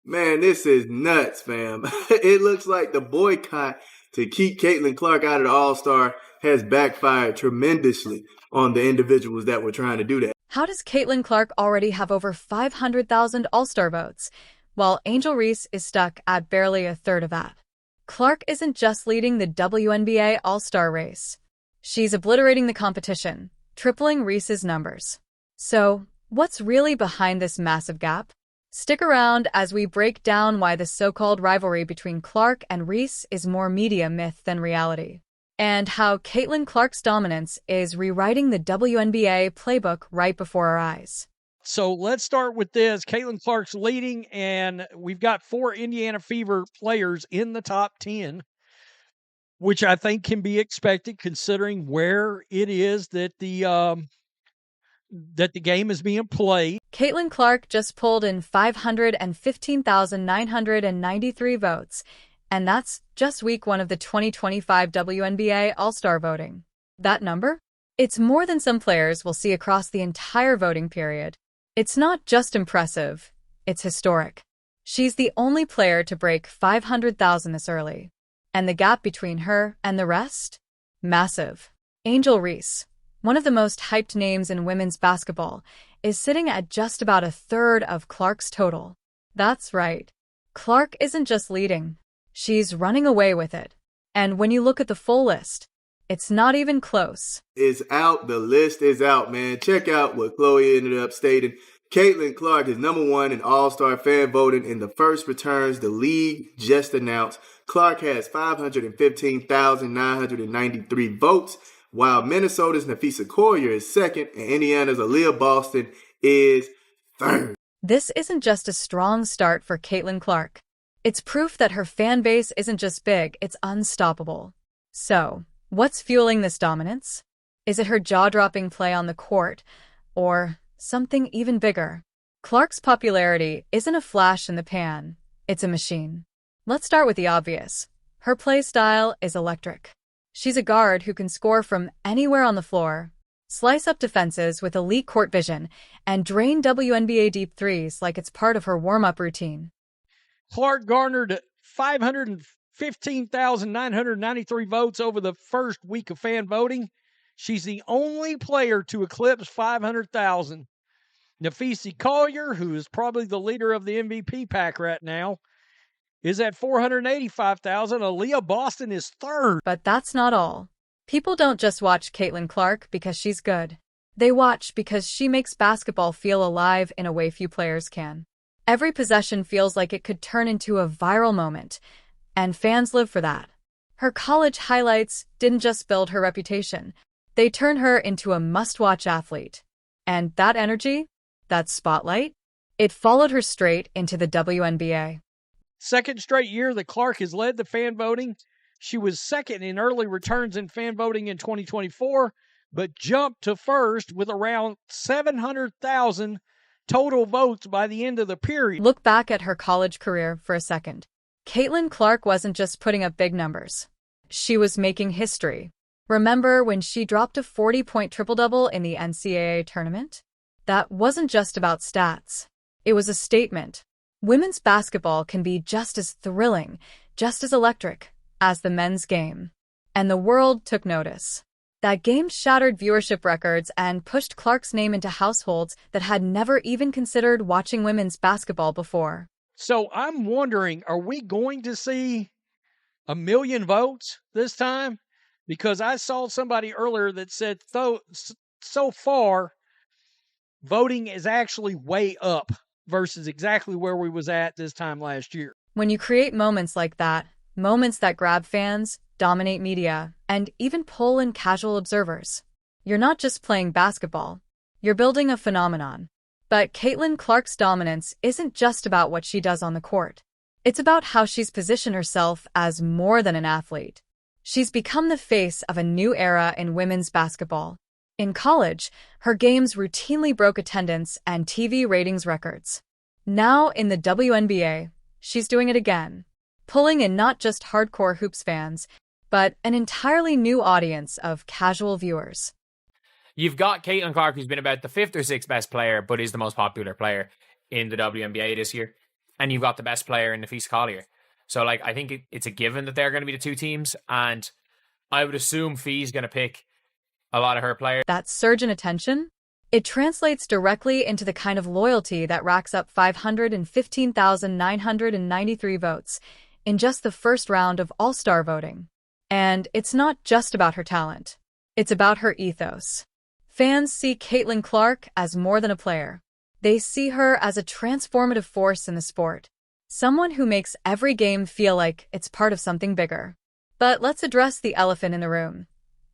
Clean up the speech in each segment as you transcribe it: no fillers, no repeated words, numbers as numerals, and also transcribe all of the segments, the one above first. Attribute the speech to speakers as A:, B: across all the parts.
A: Man, this is nuts, fam. It looks like the boycott to keep Caitlin Clark out of the All-Star has backfired tremendously on the individuals that were trying to do that.
B: How does Caitlin Clark already have over 500,000 All-Star votes, while Angel Reese is stuck at barely a third of that? Clark isn't just leading the WNBA All-Star race. She's obliterating the competition, tripling Reese's numbers. So, what's really behind this massive gap? Stick around as we break down why the so-called rivalry between Clark and Reese is more media myth than reality, and how Caitlin Clark's dominance is rewriting the WNBA playbook right before our eyes.
C: So let's start with this. Caitlin Clark's leading, and we've got 4 Indiana Fever players in the top 10, which I think can be expected considering where it is that the game is being played.
B: Caitlin Clark just pulled in 515,993 votes, and that's just week 1 of the 2025 WNBA All-Star voting. That number? It's more than some players will see across the entire voting period. It's not just impressive, it's historic. She's the only player to break 500,000 this early. And the gap between her and the rest? Massive. Angel Reese, one of the most hyped names in women's basketball, is sitting at just about a third of Clark's total. That's right. Clark isn't just leading. She's running away with it. And when you look at the full list, it's not even close.
A: It's out. The list is out, man. Check out what Chloe ended up stating. Caitlin Clark is number 1 in All-Star fan voting in the first returns the league just announced. Clark has 515,993 votes, while Minnesota's Nafisa Collier is second and Indiana's Aaliyah Boston is third.
B: This isn't just a strong start for Caitlin Clark. It's proof that her fan base isn't just big, it's unstoppable. So, what's fueling this dominance? Is it her jaw-dropping play on the court, or something even bigger? Clark's popularity isn't a flash in the pan, it's a machine. Let's start with the obvious. Her play style is electric. She's a guard who can score from anywhere on the floor, slice up defenses with elite court vision, and drain WNBA deep threes like it's part of her warm-up routine.
C: Clark garnered 515,993 votes over the first week of fan voting. She's the only player to eclipse 500,000. Nafisa Collier, who is probably the leader of the MVP pack right now, is at 485,000. Aaliyah Boston is third.
B: But that's not all. People don't just watch Caitlin Clark because she's good. They watch because she makes basketball feel alive in a way few players can. Every possession feels like it could turn into a viral moment, and fans live for that. Her college highlights didn't just build her reputation. They turn her into a must-watch athlete. And that energy, that spotlight, it followed her straight into the WNBA.
C: Second straight year that Clark has led the fan voting. She was second in early returns in fan voting in 2024, but jumped to first with around 700,000 total votes by the end of the period.
B: Look back at her college career for a second. Caitlin Clark wasn't just putting up big numbers. She was making history. Remember when she dropped a 40-point triple-double in the NCAA tournament? That wasn't just about stats. It was a statement. Women's basketball can be just as thrilling, just as electric, as the men's game. And the world took notice. That game shattered viewership records and pushed Clark's name into households that had never even considered watching women's basketball before.
C: So I'm wondering, are we going to see 1 million votes this time? Because I saw somebody earlier that said so far, voting is actually way up versus exactly where we was at this time last year.
B: When you create moments like that, moments that grab fans, dominate media, and even pull in casual observers, you're not just playing basketball, you're building a phenomenon. But Caitlin Clark's dominance isn't just about what she does on the court. It's about how she's positioned herself as more than an athlete. She's become the face of a new era in women's basketball. In college, her games routinely broke attendance and TV ratings records. Now in the WNBA, she's doing it again, pulling in not just hardcore hoops fans, but an entirely new audience of casual viewers.
D: You've got Caitlin Clark, who's been about the 5th or 6th best player, but is the most popular player in the WNBA this year. and you've got the best player in Nafisa Collier. So, like, I think it's a given that they're going to be the two teams, and I would assume Fee's going to pick a lot of her players.
B: That surge in attention? It translates directly into the kind of loyalty that racks up 515,993 votes in just the first round of All-Star voting. And it's not just about her talent. It's about her ethos. Fans see Caitlin Clark as more than a player. They see her as a transformative force in the sport. Someone who makes every game feel like it's part of something bigger. But let's address the elephant in the room.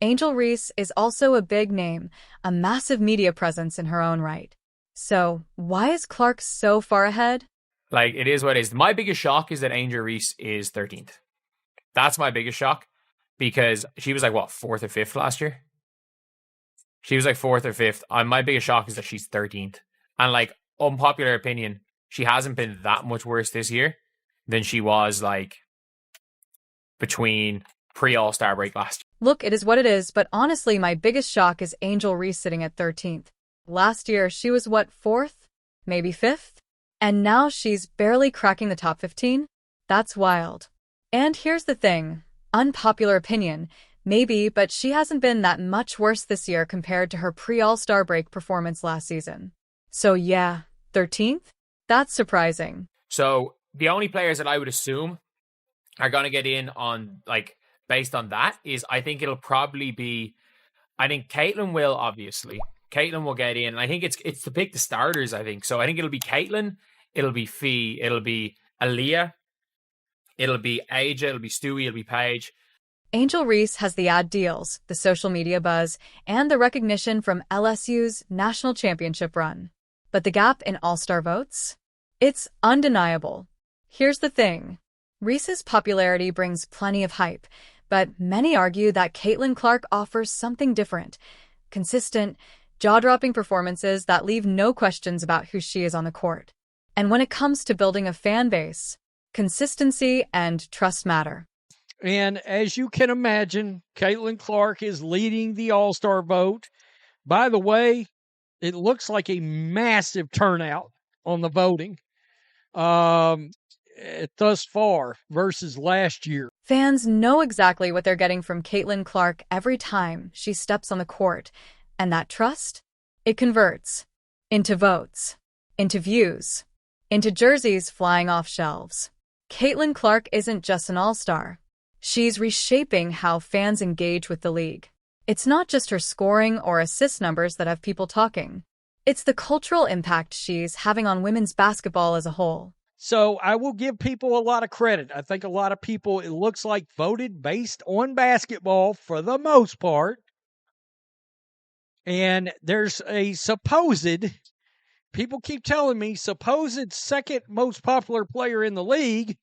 B: Angel Reese is also a big name, a massive media presence in her own right. So, why is Clark so far ahead?
D: Like, it is what it is. My biggest shock is that Angel Reese is 13th. That's my biggest shock, because she was like, what, 4th or 5th last year? She was like 4th or 5th. My biggest shock is that she's 13th. And, like, unpopular opinion, she hasn't been that much worse this year than she was, like, between pre-All-Star break last year.
B: Look, it is what it is, but honestly, my biggest shock is Angel Reese sitting at 13th. Last year, she was what, 4th? Maybe 5th? And now she's barely cracking the top 15? That's wild. And here's the thing. Unpopular opinion, maybe, but she hasn't been that much worse this year compared to her pre-All-Star break performance last season. So yeah, 13th? That's surprising.
D: So the only players that I would assume are going to get in on, like, based on that is, I think it'll probably be, I think Caitlin will, obviously. Caitlin will get in. I think it's to pick the starters, I think. So I think it'll be Caitlin, it'll be Fee, it'll be Aaliyah, it'll be Aja, it'll be Stewie, it'll be Paige.
B: Angel Reese has the ad deals, the social media buzz, and the recognition from LSU's national championship run. But the gap in All-Star votes? It's undeniable. Here's the thing. Reese's popularity brings plenty of hype, but many argue that Caitlin Clark offers something different. Consistent, jaw-dropping performances that leave no questions about who she is on the court. And when it comes to building a fan base, consistency and trust matter.
C: And as you can imagine, Caitlin Clark is leading the All-Star vote. By the way, it looks like a massive turnout on the voting thus far versus last year.
B: Fans know exactly what they're getting from Caitlin Clark every time she steps on the court. And that trust? It converts into votes, into views, into jerseys flying off shelves. Caitlin Clark isn't just an all-star. She's reshaping how fans engage with the league. It's not just her scoring or assist numbers that have people talking. It's the cultural impact she's having on women's basketball as a whole.
C: So I will give people a lot of credit. I think a lot of people, it looks like, voted based on basketball for the most part. And there's a supposed, people keep telling me, supposed second most popular player in the league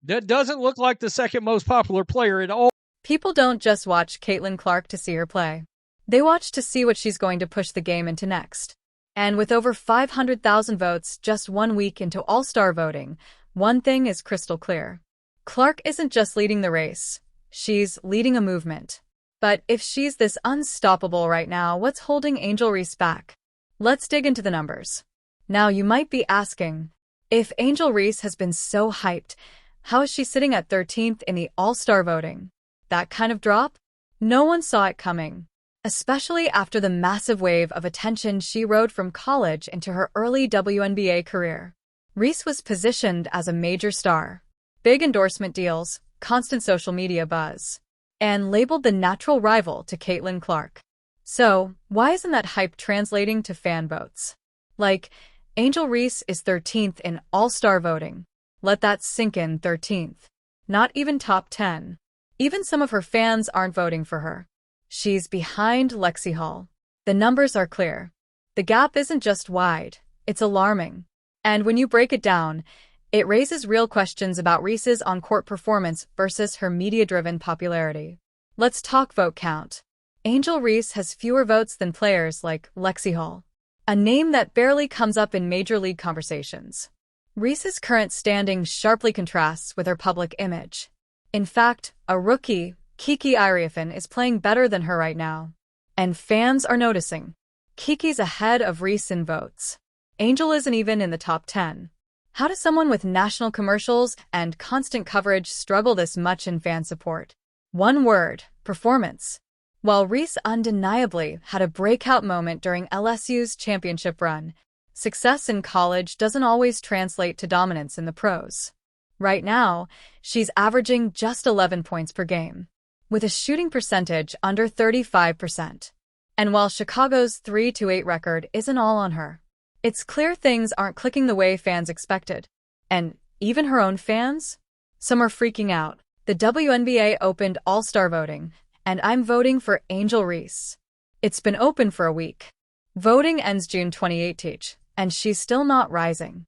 C: that doesn't look like the second most popular player at all.
B: People don't just watch Caitlin Clark to see her play. They watch to see what she's going to push the game into next. And with over 500,000 votes just 1 week into All-Star voting, one thing is crystal clear. Clark isn't just leading the race. She's leading a movement. But if she's this unstoppable right now, what's holding Angel Reese back? Let's dig into the numbers. Now, you might be asking, if Angel Reese has been so hyped, how is she sitting at 13th in the All-Star voting? That kind of drop? No one saw it coming. Especially after the massive wave of attention she rode from college into her early WNBA career. Reese was positioned as a major star. Big endorsement deals, constant social media buzz, and labeled the natural rival to Caitlin Clark. So, why isn't that hype translating to fan votes? Like, Angel Reese is 13th in All-Star voting. Let that sink in, 13th. Not even top 10. Even some of her fans aren't voting for her. She's behind Lexi Hall. The numbers are clear. The gap isn't just wide, it's alarming. And when you break it down, it raises real questions about Reese's on-court performance versus her media-driven popularity. Let's talk vote count. Angel Reese has fewer votes than players like Lexi Hall, a name that barely comes up in major league conversations. Reese's current standing sharply contrasts with her public image. In fact, a rookie, Kiki Iriafen, is playing better than her right now. And fans are noticing. Kiki's ahead of Reese in votes. Angel isn't even in the top 10. How does someone with national commercials and constant coverage struggle this much in fan support? One word: performance. While Reese undeniably had a breakout moment during LSU's championship run, success in college doesn't always translate to dominance in the pros. Right now, she's averaging just 11 points per game, with a shooting percentage under 35%. And while Chicago's 3-8 record isn't all on her, it's clear things aren't clicking the way fans expected. And even her own fans? Some are freaking out. The WNBA opened All-Star voting, and I'm voting for Angel Reese. It's been open for a week. Voting ends June 28th, and she's still not rising.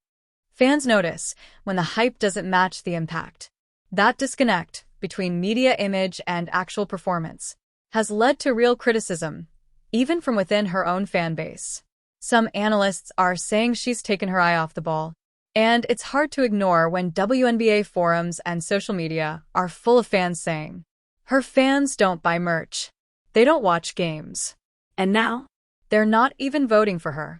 B: Fans notice when the hype doesn't match the impact. That disconnect between media image and actual performance has led to real criticism, even from within her own fan base. Some analysts are saying she's taken her eye off the ball, and it's hard to ignore when WNBA forums and social media are full of fans saying, "Her fans don't buy merch. They don't watch games." And now, they're not even voting for her.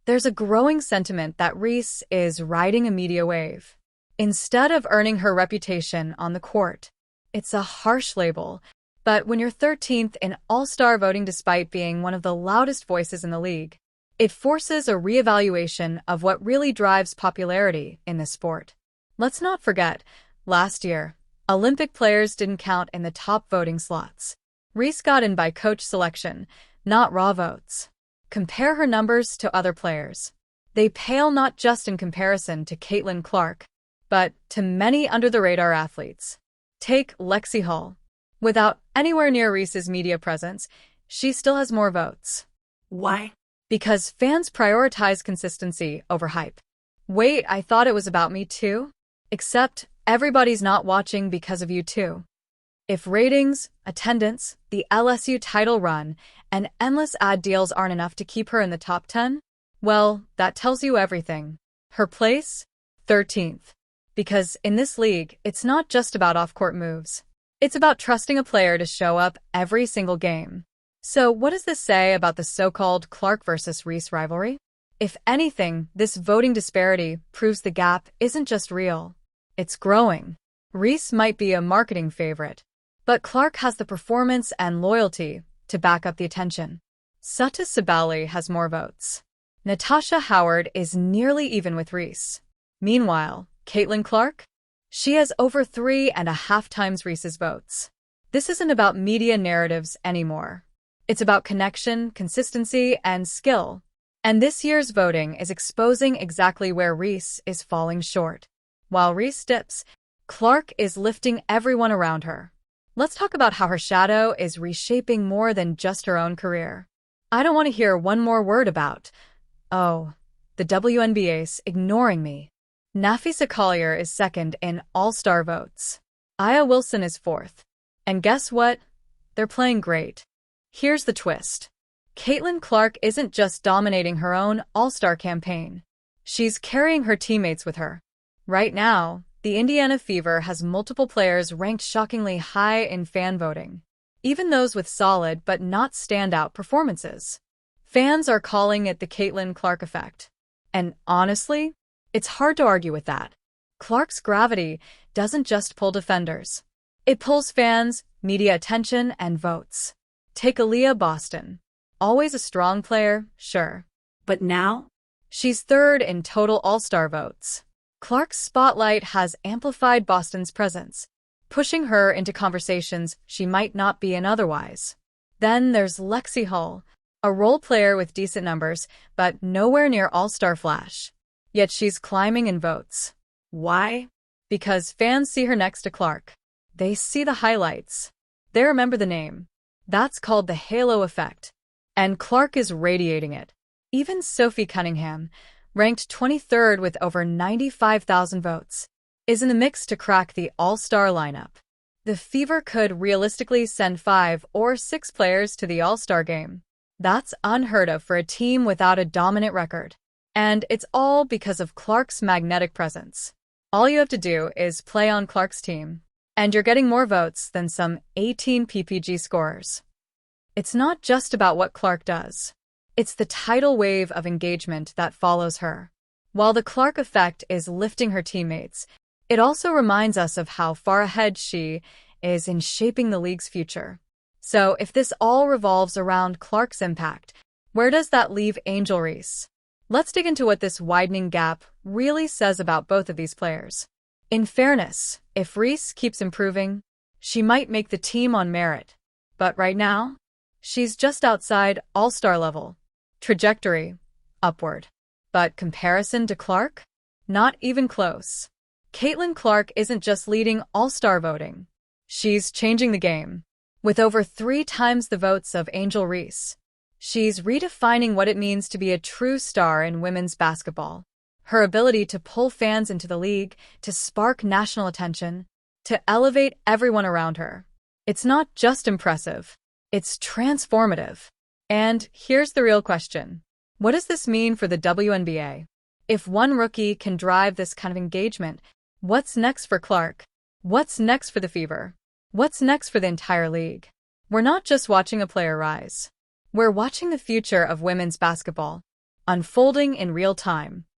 B: There's a growing sentiment that Reese is riding a media wave instead of earning her reputation on the court. It's a harsh label, but when you're 13th in All-Star voting despite being one of the loudest voices in the league, it forces a reevaluation of what really drives popularity in this sport. Let's not forget, last year, Olympic players didn't count in the top voting slots. Reese got in by coach selection, not raw votes. Compare her numbers to other players. They pale not just in comparison to Caitlin Clark, but to many under-the-radar athletes. Take Lexi Hull. Without anywhere near Reese's media presence, she still has more votes. Why? Because fans prioritize consistency over hype. Wait, I thought it was about me too? Except everybody's not watching because of you too. If ratings, attendance, the LSU title run, and endless ad deals aren't enough to keep her in the top 10, well, that tells you everything. Her place? 13th. Because in this league, it's not just about off-court moves. It's about trusting a player to show up every single game. So what does this say about the so-called Clark versus Reese rivalry? If anything, this voting disparity proves the gap isn't just real. It's growing. Reese might be a marketing favorite, but Clark has the performance and loyalty to back up the attention. Sutta Sabali has more votes. Natasha Howard is nearly even with Reese. Meanwhile, Caitlin Clark? She has over 3.5 times Reese's votes. This isn't about media narratives anymore. It's about connection, consistency, and skill. And this year's voting is exposing exactly where Reese is falling short. While Reese dips, Clark is lifting everyone around her. Let's talk about how her shadow is reshaping more than just her own career. I don't want to hear one more word about, oh, the WNBA's ignoring me. Nafisa Collier is second in All-Star votes. Aya Wilson is fourth. And guess what? They're playing great. Here's the twist. Caitlin Clark isn't just dominating her own All-Star campaign. She's carrying her teammates with her. Right now, the Indiana Fever has multiple players ranked shockingly high in fan voting, even those with solid but not standout performances. Fans are calling it the Caitlin Clark effect. And honestly, it's hard to argue with that. Clark's gravity doesn't just pull defenders. It pulls fans, media attention, and votes. Take Aaliyah Boston. Always a strong player, sure. But now, she's third in total All-Star votes. Clark's spotlight has amplified Boston's presence, pushing her into conversations she might not be in otherwise. Then there's Lexi Hull, a role player with decent numbers, but nowhere near All-Star flash. Yet she's climbing in votes. Why? Because fans see her next to Clark. They see the highlights. They remember the name. That's called the halo effect. And Clark is radiating it. Even Sophie Cunningham, ranked 23rd with over 95,000 votes, is in the mix to crack the All-Star lineup. The Fever could realistically send 5 or 6 players to the All-Star game. That's unheard of for a team without a dominant record. And it's all because of Clark's magnetic presence. All you have to do is play on Clark's team, and you're getting more votes than some 18 PPG scorers. It's not just about what Clark does. It's the tidal wave of engagement that follows her. While the Clark effect is lifting her teammates, it also reminds us of how far ahead she is in shaping the league's future. So, if this all revolves around Clark's impact, where does that leave Angel Reese? Let's dig into what this widening gap really says about both of these players. In fairness, if Reese keeps improving, she might make the team on merit. But right now, she's just outside all-star level. Trajectory, upward. But comparison to Clark? Not even close. Caitlin Clark isn't just leading all-star voting. She's changing the game. With over 3 times the votes of Angel Reese, she's redefining what it means to be a true star in women's basketball. Her ability to pull fans into the league, to spark national attention, to elevate everyone around her. It's not just impressive, it's transformative. And here's the real question. What does this mean for the WNBA? If one rookie can drive this kind of engagement, what's next for Clark? What's next for the Fever? What's next for the entire league? We're not just watching a player rise. We're watching the future of women's basketball unfolding in real time.